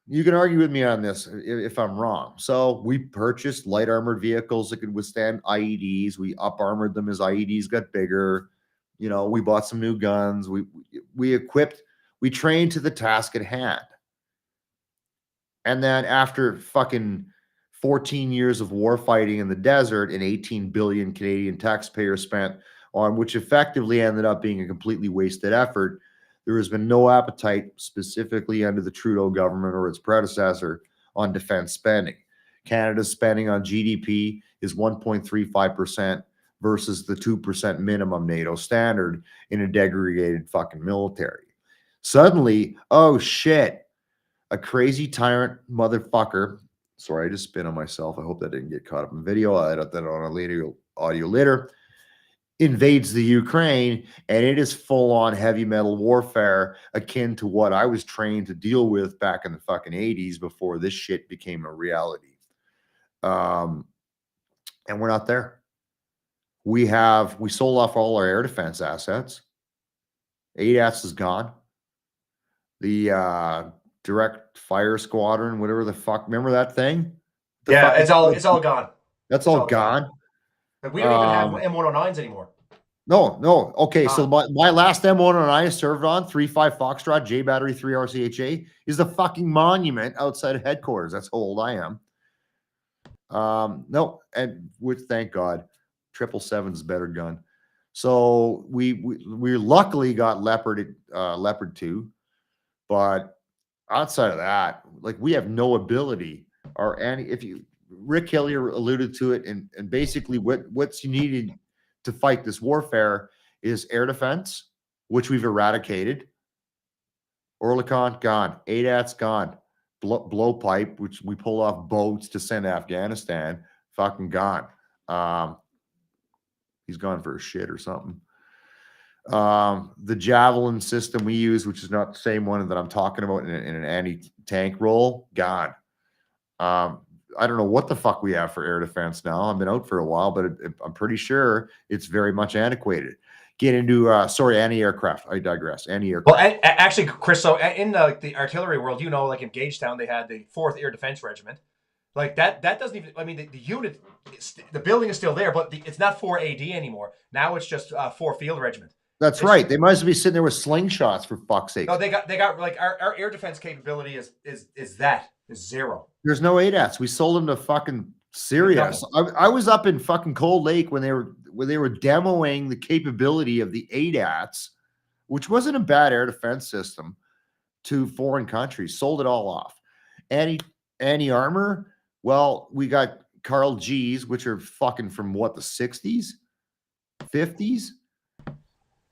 You can argue with me on this if I'm wrong. So we purchased light armored vehicles that could withstand IEDs. We up armored them as IEDs got bigger. We bought some new guns. We equipped, we trained to the task at hand. And then after fucking 14 years of war fighting in the desert and 18 billion Canadian taxpayers spent on, which effectively ended up being a completely wasted effort, there has been no appetite, specifically under the Trudeau government or its predecessor, on defense spending. Canada's spending on GDP is 1.35% versus the 2% minimum NATO standard in a degraded fucking military. Suddenly, oh shit, a crazy tyrant motherfucker. Sorry, I just spit on myself. I hope that didn't get caught up in video. I'll edit that on a later audio later. Invades the Ukraine, and it is full-on heavy metal warfare akin to what I was trained to deal with back in the fucking 80s before this shit became a reality. And we're not there. We sold off all our air defense assets. ADAS is gone. The direct fire squadron, whatever the fuck, remember that thing? It's all gone. That's all gone. We don't even have M109s anymore. No. Okay, so my last M109 I served on, 3.5 Foxtrot, J Battery 3 RCHA, is the fucking monument outside of headquarters. That's how old I am. No, and which, thank God, 777 is a better gun. So we luckily got Leopard 2, but outside of that, like, we have no ability or any. Rick Hillier alluded to it, and basically what's you needed to fight this warfare is air defense, which we've eradicated. Orlikon gone, ADAT's gone, blowpipe, which we pull off boats to send to Afghanistan, fucking gone. He's gone for a shit or something. The Javelin system we use, which is not the same one that I'm talking about in an anti-tank role, gone. I don't know what the fuck we have for air defense now. I've been out for a while, but I'm pretty sure it's very much antiquated. Get into anti-aircraft. I digress. Anti-aircraft. Well, actually, Chris, so in the artillery world, like in Gagetown, they had the 4th Air Defense Regiment. Like that doesn't even. I mean, the unit, the building is still there, but it's not 4 AD anymore. Now it's just 4 Field Regiment. That's right. They might as well be sitting there with slingshots, for fuck's sake. No, they got like our air defense capability is 0. There's no ADATs. We sold them to fucking Serious. I was up in fucking Cold Lake when they were demoing the capability of the ADATs, which wasn't a bad air defense system, to foreign countries. Sold it all off. Anti-armor. Well, we got Carl G's, which are fucking from what, the 60s, 50s.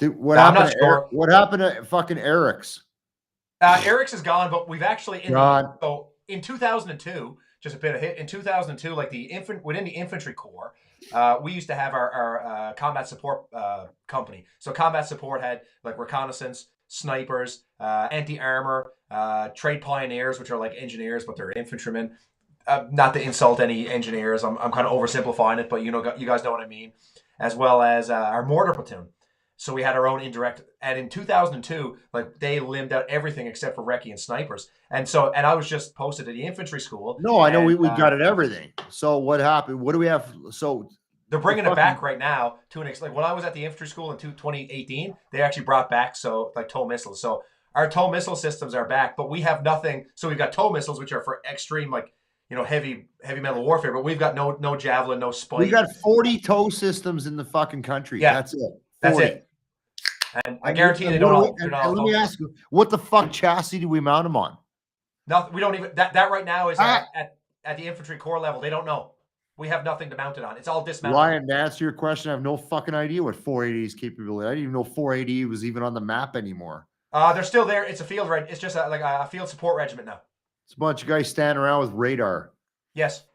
What happened to fucking Eric's? Eric's is gone, but we've actually in 2002. Just a bit of hit in 2002, like within the infantry corps, we used to have our combat support company. So combat support had like reconnaissance, snipers, anti-armor, trade pioneers, which are like engineers, but they're infantrymen. Not to insult any engineers, I'm kind of oversimplifying it, but you guys know what I mean. As well as our mortar platoon. So we had our own indirect, and in 2002, like they limbed out everything except for recce and snipers. And I was just posted at the infantry school. No, I know we got it everything. So what happened? What do we have? So they're bringing it back right now to an extent. Like when I was at the infantry school in 2018, they actually brought back TOW missiles. So our TOW missile systems are back, but we have nothing. So we've got TOW missiles, which are for extreme, heavy metal warfare. But we've got no javelin, no spike. We got 40 TOW systems in the fucking country. Yeah, that's it. 40. That's it. And I guarantee they don't all. Let me ask you, what the fuck chassis do we mount them on? Nothing. We don't even. That right now is at the infantry corps level. They don't know. We have nothing to mount it on. It's all dismounted. Ryan, to answer your question, I have no fucking idea what 480's capability. I didn't even know 480 was even on the map anymore. They're still there. It's a field It's just like a field support regiment now. It's a bunch of guys standing around with radar. Yes.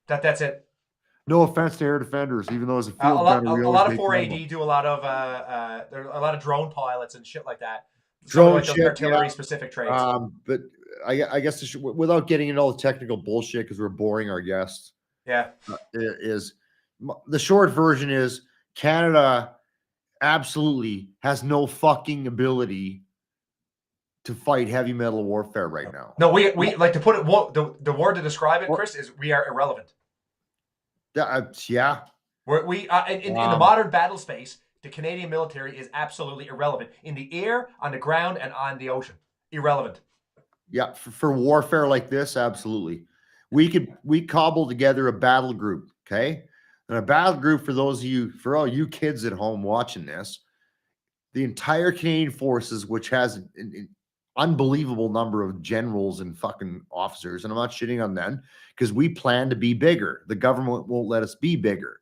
That's it. No offense to air defenders, even though as a field a lot of 4AD do a lot of there are a lot of drone pilots and shit like that. Drone shit, artillery specific trades. But I guess without getting into all the technical bullshit because we're boring our guests. Yeah, is the short version is Canada absolutely has no fucking ability to fight heavy metal warfare right now. No, we like to put it. The word to describe it, Chris, is we are irrelevant. Yeah. In the modern battle space, the Canadian military is absolutely irrelevant in the air, on the ground, and on the ocean. Irrelevant. Yeah, for warfare like this, absolutely. We cobble together a battle group, okay? And a battle group for all you kids at home watching this, the entire Canadian Forces, which has an unbelievable number of generals and fucking officers, and I'm not shitting on them because we plan to be bigger. The government won't let us be bigger,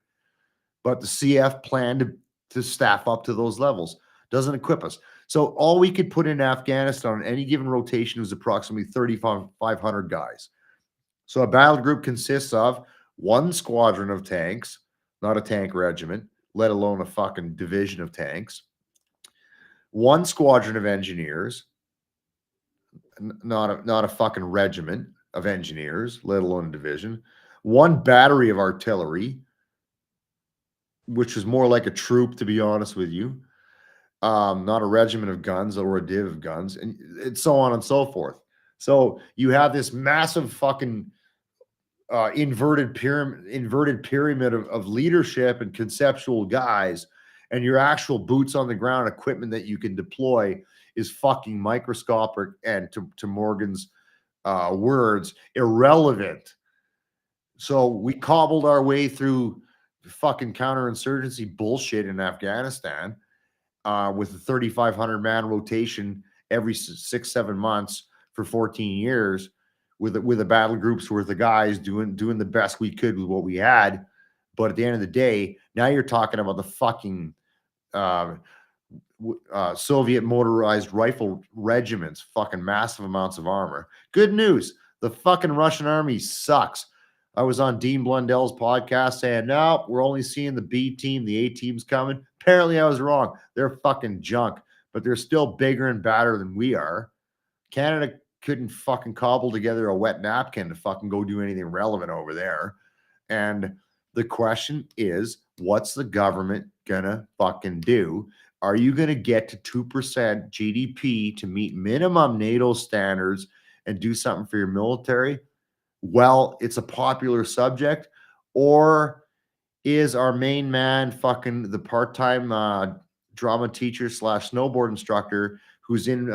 but the CF planned to staff up to those levels. Doesn't equip us. So all we could put in Afghanistan on any given rotation was approximately 3,500 guys. So a battle group consists of one squadron of tanks, not a tank regiment, let alone a fucking division of tanks, one squadron of engineers, not a fucking regiment of engineers, let alone a division, one battery of artillery, which is more like a troop, to be honest with you, not a regiment of guns or a div of guns, and so on and so forth. So you have this massive fucking inverted pyramid of leadership and conceptual guys, and your actual boots on the ground equipment that you can deploy is fucking microscopic and, to Morgan's words, irrelevant. So we cobbled our way through fucking counterinsurgency bullshit in Afghanistan with a 3,500 man rotation every 6-7 months for 14 years with a battle group's worth of guys doing the best we could with what we had. But at the end of the day, now you're talking about the fucking Soviet motorized rifle regiments, fucking massive amounts of armor. Good news, the fucking Russian army sucks. I was on Dean Blundell's podcast saying, no, we're only seeing the B team, the A team's coming. Apparently I was wrong. They're fucking junk, but they're still bigger and badder than we are. Canada couldn't fucking cobble together a wet napkin to fucking go do anything relevant over there. And the question is, what's the government gonna fucking do? Are you gonna get to 2% GDP to meet minimum NATO standards and do something for your military? Well, it's a popular subject. Or is our main man fucking the part-time drama teacher / snowboard instructor who's in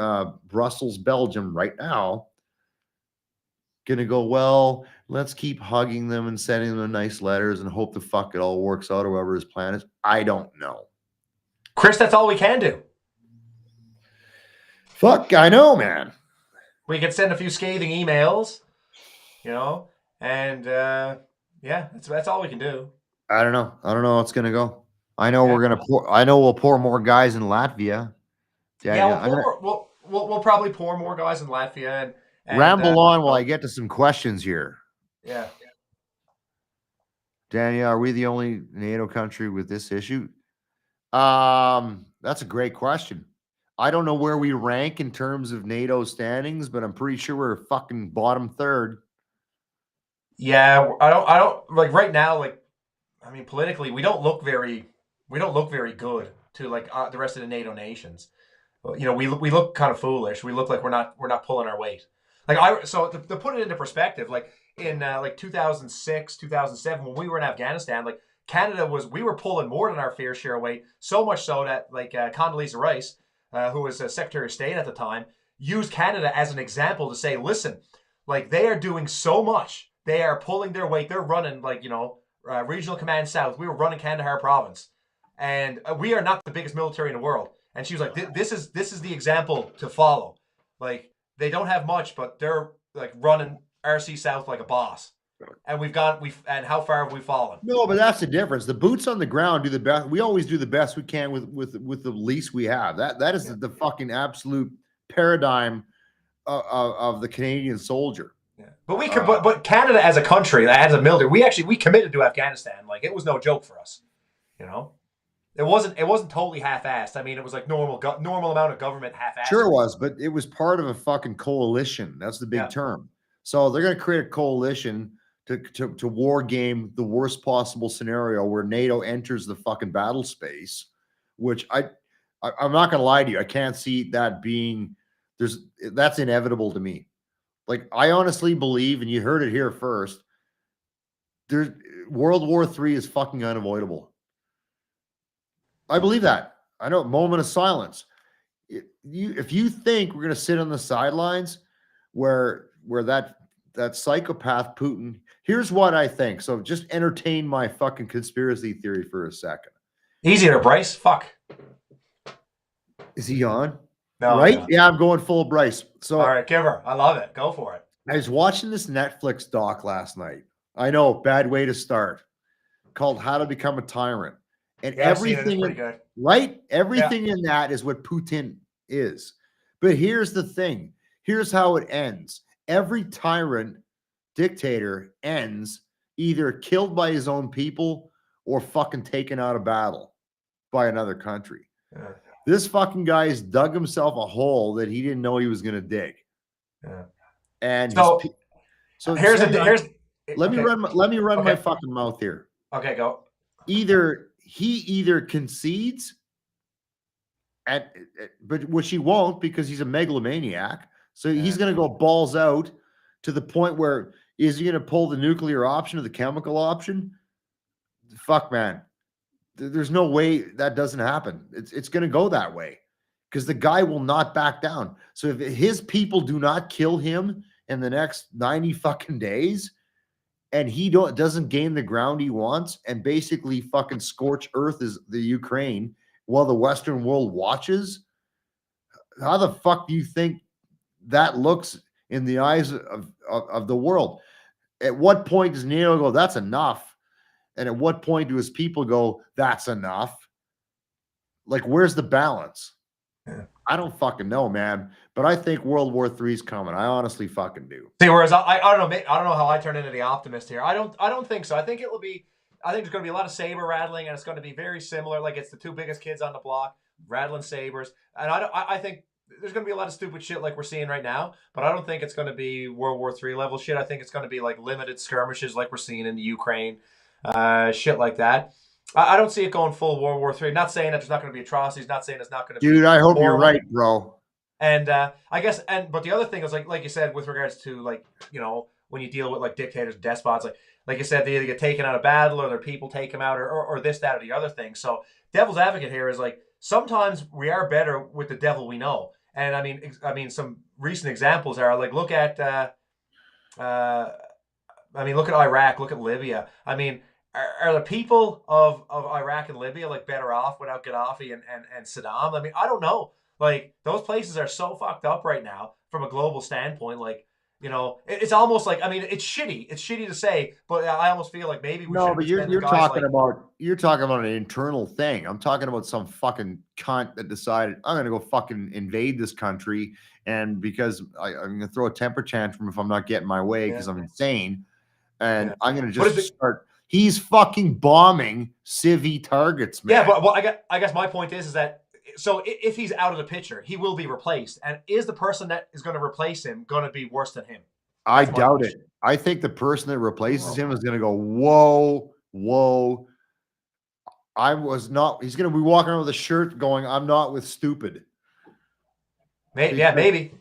Brussels, Belgium right now, gonna go, well, let's keep hugging them and sending them nice letters and hope the fuck it all works out or whatever his plan is? I don't know. Chris, that's all we can do. Fuck, I know, man. We can send a few scathing emails, and yeah, that's all we can do. I don't know. I don't know how it's gonna go. I know we're gonna pour. I know we'll pour more guys in Latvia. We'll probably pour more guys in Latvia and ramble on while I get to some questions here. Yeah. Danielle, are we the only NATO country with this issue? That's a great question. I don't know where we rank in terms of NATO standings, but I'm pretty sure we're fucking bottom third. Yeah, I don't like right now. Like, I mean, politically, we don't look very good to like the rest of the NATO nations. We look kind of foolish. We look like we're not pulling our weight. Like to put it into perspective, like in like 2006, 2007, when we were in Afghanistan, like we were pulling more than our fair share of weight. So much so that like Condoleezza Rice, who was Secretary of State at the time, used Canada as an example to say, listen, like they are doing so much. They are pulling their weight. They're running like, Regional Command South. We were running Kandahar province. And we are not the biggest military in the world. And she was like, this is the example to follow. Like they don't have much, but they're like running RC South like a boss. And and how far have we fallen? No, but that's the difference. The boots on the ground do the best. We always do the best we can with the least we have. That is the fucking absolute paradigm of the Canadian soldier. Yeah. But but Canada as a country, as a military, we committed to Afghanistan. Like it was no joke for us. It wasn't totally half-assed. I mean, it was like normal amount of government half-assed. Sure it was, but it was part of a fucking coalition. That's the big term. So they're going to create a coalition to war game the worst possible scenario where NATO enters the fucking battle space, which I'm not going to lie to you. I can't see that being that's inevitable to me. Like I honestly believe, and you heard it here first, World War III is fucking unavoidable. I believe that. I know. Moment of silence. If you think we're going to sit on the sidelines where that psychopath Putin, here's what I think. So just entertain my fucking conspiracy theory for a second. Easy there, Bryce. Fuck. Is he on? No. Right? No. Yeah, I'm going full Bryce. So all right, give her. I love it. Go for it. I was watching this Netflix doc last night. I know, bad way to start. Called How to Become a Tyrant. And everything, right? Everything in that is what Putin is. But here's the thing. Here's how it ends. Every tyrant dictator ends either killed by his own people or fucking taken out of battle by another country. Yeah. This fucking guy's dug himself a hole that he didn't know he was going to dig. Yeah. And so let me run my fucking mouth here. Okay, go. He either concedes but which he won't because he's a megalomaniac. So he's going to go balls out to the point where is he going to pull the nuclear option or the chemical option? Fuck, man. There's no way that doesn't happen. It's going to go that way because the guy will not back down. So if his people do not kill him in the next 90 fucking days and he doesn't gain the ground he wants and basically fucking scorch earth is the Ukraine while the Western world watches, how the fuck do you think that looks in the eyes of the world? At what point does NATO go, that's enough? And at what point do his people go, that's enough? Like, where's the balance? Yeah. I don't fucking know, man. But I think World War III is coming. I honestly fucking do. See, whereas I don't know. I don't know how I turn into the optimist here. I don't think so. I think there's going to be a lot of saber rattling, and it's going to be very similar. Like it's the two biggest kids on the block rattling sabers, and I think there's going to be a lot of stupid shit like we're seeing right now. But I don't think it's going to be World War III level shit. I think it's going to be like limited skirmishes like we're seeing in the Ukraine, shit like that. I don't see it going full World War III. Not saying that there's not going to be atrocities. Not saying it's not going to. Dude, I hope you're right, bro. And I guess, but the other thing is like you said, with regards to like when you deal with like dictators, despots, like you said, they either get taken out of battle or their people take them out or this, that, or the other thing. So devil's advocate here is like sometimes we are better with the devil we know. And I mean some recent examples are like look at I mean, look at Iraq, look at Libya. I mean, are the people of Iraq and Libya like better off without Gaddafi and Saddam? I mean, I don't know. Like those places are so fucked up right now from a global standpoint. Like, it's almost like, I mean, it's shitty. It's shitty to say, but I almost feel like maybe we No, should but be you're sending you're guys talking like, about an internal thing. I'm talking about some fucking cunt that decided I'm gonna go fucking invade this country, and because I'm gonna throw a temper tantrum if I'm not getting my way because I'm insane, and Yeah. I'm gonna What is just it? start. He's fucking bombing civvy targets, man. Yeah, but well, I guess my point is that so if he's out of the picture, he will be replaced. And is the person that is going to replace him going to be worse than him? I That's my doubt question. it. I think the person that replaces him is gonna go, whoa, whoa. He's gonna be walking around with a shirt going, I'm not with stupid. Yeah, maybe.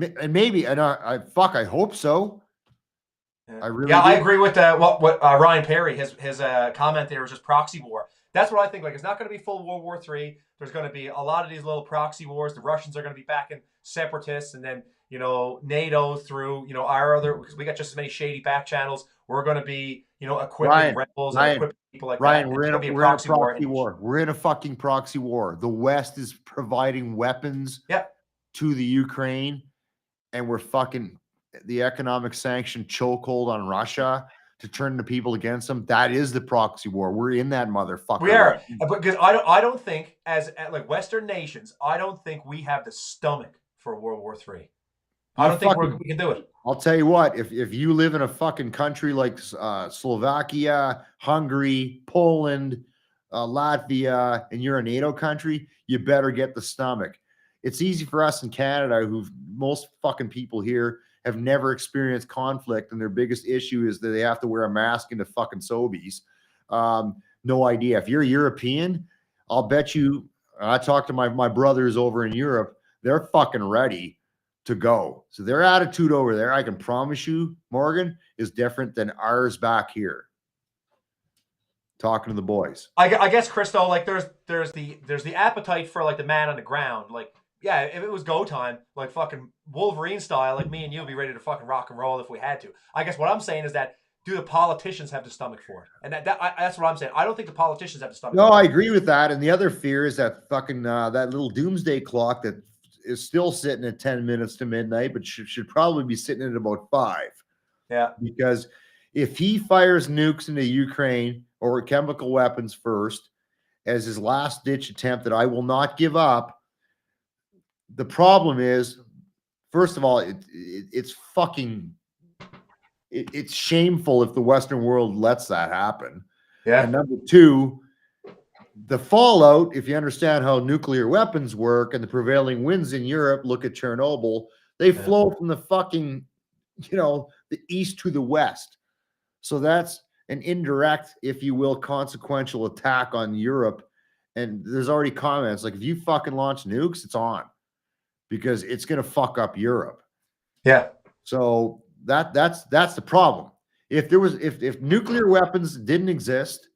And maybe, and I hope so. I really Yeah, I do. agree with what Ryan Perry, his comment there was just proxy war. That's what I think. Like, it's not going to be full World War III. There's going to be a lot of these little proxy wars. The Russians are going to be backing separatists, and then NATO through our other, because we got just as many shady back channels. We're going to be equipping rebels and equipping people like that. We're in a proxy war. We're in a fucking proxy war. The West is providing weapons to the Ukraine, and we're fucking the economic sanction chokehold on Russia to turn the people against them. That is the proxy war. We're in that motherfucker. We are, because I don't think as like Western nations, I don't think we have the stomach for World War III. I don't think we can do it. I'll tell you what, if you live in a fucking country like Slovakia, Hungary, Poland, Latvia, and you're a NATO country, you better get the stomach. It's easy for us in Canada, most fucking people here have never experienced conflict, and their biggest issue is that they have to wear a mask into fucking Sobeys. No idea. If you're European, I'll bet you, I talked to my brothers over in Europe, they're fucking ready to go. So their attitude over there, I can promise you, Morgan, is different than ours back here. Talking to the boys. I guess, Christo, like there's the appetite for like the man on the ground. Like, yeah, if it was go time, like fucking Wolverine style, like me and you would be ready to fucking rock and roll if we had to. I guess what I'm saying is that, do the politicians have the stomach for it? And that's what I'm saying. I don't think the politicians have the stomach. No, I agree with that. And the other fear is that fucking that little doomsday clock that is still sitting at 10 minutes to midnight, but should probably be sitting at about 5. Yeah. Because if he fires nukes into Ukraine or chemical weapons first as his last ditch attempt that I will not give up, the problem is, first of all, it's fucking, it's shameful if the Western world lets that happen. Yeah. And number two, the fallout, if you understand how nuclear weapons work and the prevailing winds in Europe, look at Chernobyl, they flow from the fucking, the east to the west. So that's an indirect, if you will, consequential attack on Europe. And there's already comments like, if you fucking launch nukes, it's on, because it's going to fuck up Europe. Yeah. So that's the problem. If nuclear weapons didn't exist,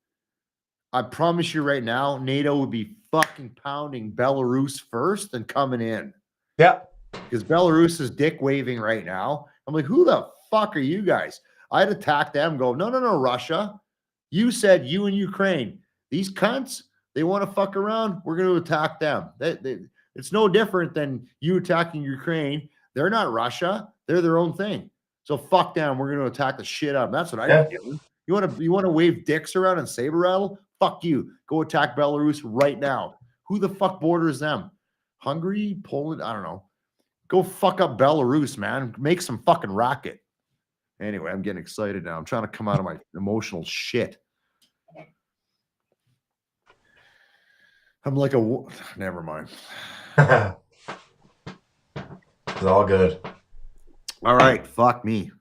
I promise you right now, NATO would be fucking pounding Belarus first and coming in. Yeah. Because Belarus is dick waving right now. I'm like, who the fuck are you guys? I'd attack them, go, no, Russia. You said you and Ukraine. These cunts, they want to fuck around. We're going to attack them. It's no different than you attacking Ukraine. They're not Russia. They're their own thing. So fuck them. We're going to attack the shit out of them. That's what I'd be doing. You want to wave dicks around and saber rattle? Fuck you. Go attack Belarus right now. Who the fuck borders them? Hungary, Poland? I don't know. Go fuck up Belarus, man. Make some fucking racket. Anyway, I'm getting excited now. I'm trying to come out of my emotional shit. I'm like never mind. It's all good. All right. Fuck me.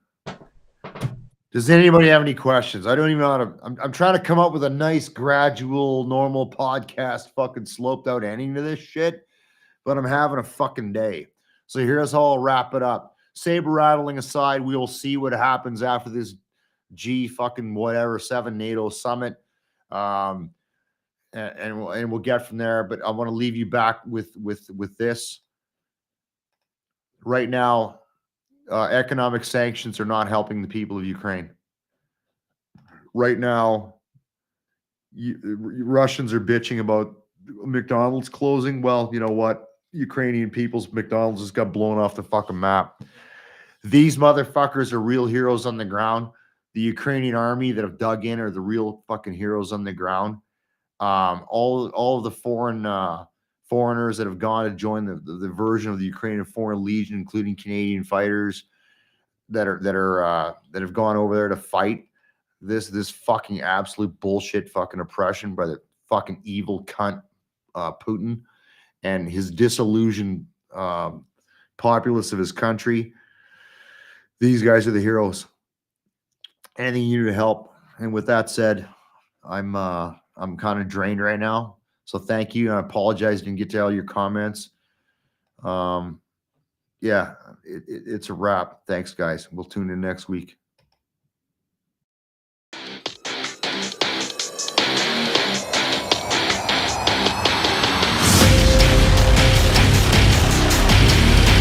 Does anybody have any questions? I don't even know how to. I'm trying to come up with a nice, gradual, normal podcast, fucking sloped out ending to this shit, but I'm having a fucking day. So here's how I'll wrap it up. Saber rattling aside, we'll see what happens after this fucking whatever 7 NATO summit, and we'll get from there. But I want to leave you back with this right now. economic sanctions are not helping the people of Ukraine. Right now, Russians are bitching about McDonald's closing. Well, you know what? Ukrainian people's McDonald's just got blown off the fucking map. These motherfuckers are real heroes on the ground. The Ukrainian army that have dug in are the real fucking heroes on the ground. All of the foreigners that have gone to join the version of the Ukrainian Foreign Legion, including Canadian fighters that have gone over there to fight this fucking absolute bullshit fucking oppression by the fucking evil cunt Putin and his disillusioned populace of his country. These guys are the heroes. Anything you need to help. And with that said, I'm kind of drained right now. So thank you. I apologize. Didn't get to all your comments. Yeah, it's a wrap. Thanks, guys. We'll tune in next week.